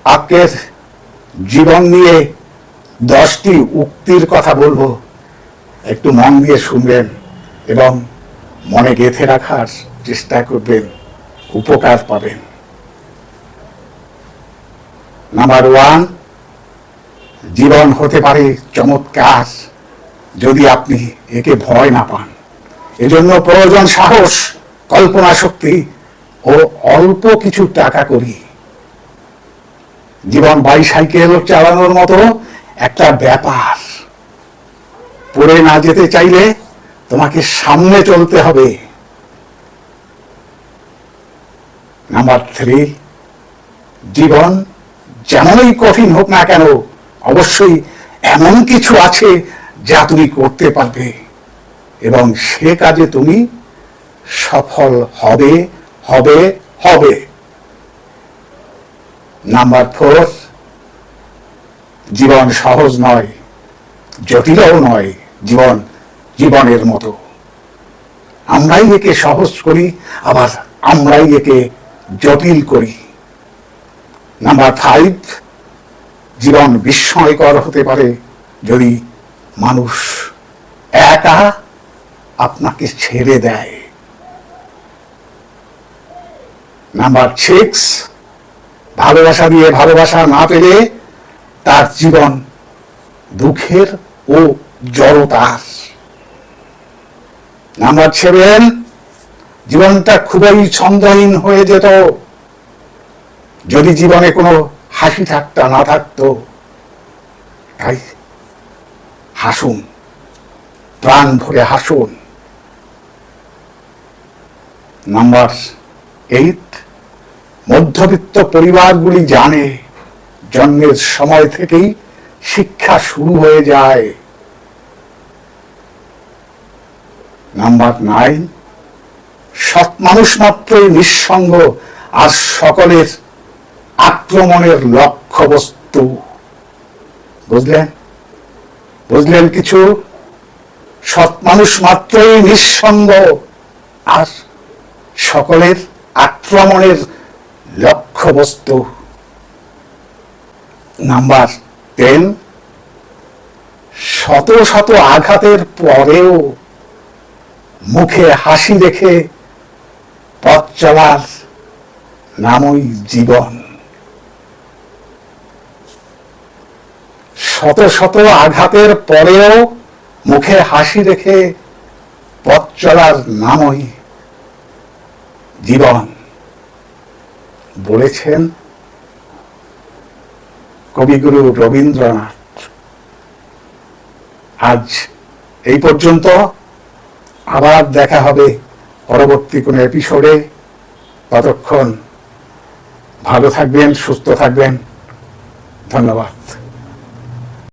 আজকের জীবন নিয়ে 10টি উক্তির কথা বলবো, একটু মন দিয়ে শুনবেন এবং মনে গেঁথে রাখার চেষ্টা করবেন, উপকার পাবেন। নাম্বার 1, জীবন হতে পারে চমৎকার যদি আপনি একে ভয় না পান। এজন্য প্রয়োজন সাহস, কল্পনা শক্তি ও অল্প কিছু টাকা করি। জীবন বাইসাইকেল চালানোর মতো একটা ব্যাপার। পড়ে না যেতে চাইলে তোমাকে সামনে চলতে হবে। নাম্বার 3, জীবন যেমনই কঠিন হোক না কেন, অবশ্যই এমন কিছু আছে যা তুমি করতে পারবে এবং সে কাজে তুমি সফল হবে হবে হবে। নাম্বার 4, জীবন সহজ নয়, জটিলও নয়। জীবন জীবনের মতো। আমরাই একে সহজ করি, আবার আমরাই একে জটিল করি। নাম্বার 5, জীবন বিস্ময়কর হতে পারে যদি মানুষ একা আপনাকে ছেড়ে দেয়। নাম্বার 6, ভালোবাসা দিয়ে ভালোবাসা না পেলে তার জীবন দুঃখের ও জড়তার। নাম্বার 7, জীবনটা খুবই ছন্দহীন হয়ে যেত যদি জীবনে কোনো হাসি ঠাট্টা না থাকতো। তাই হাসুন, প্রাণ ভরে হাসুন। নাম্বার 8, মধ্যবিত্ত পরিবারগুলি জানে জন্মের সময় থেকেই শিক্ষা শুরু হয়ে যায়। নাম্বার 9, সৎ মানুষ মাত্রই নিঃসঙ্গ আর সকলের আক্রমণের লক্ষ্যবস্তু। বুঝলেন কিছু? সৎ মানুষ মাত্রই নিঃসঙ্গ আর সকলের আক্রমণের লক্ষ্যবস্তু। নাম্বার 10, শত শত আঘাতের পরেও মুখে হাসি রেখে পথ চলার নামই জীবন। শত শত আঘাতের পরেও মুখে হাসি রেখে পথ চলার নামই জীবন বলেছেন কবিগুরু রবীন্দ্রনাথ। আজ এই পর্যন্ত, আবার দেখা হবে পরবর্তী কোনো এপিসোডে। ততক্ষণ ভালো থাকবেন, সুস্থ থাকবেন। ধন্যবাদ।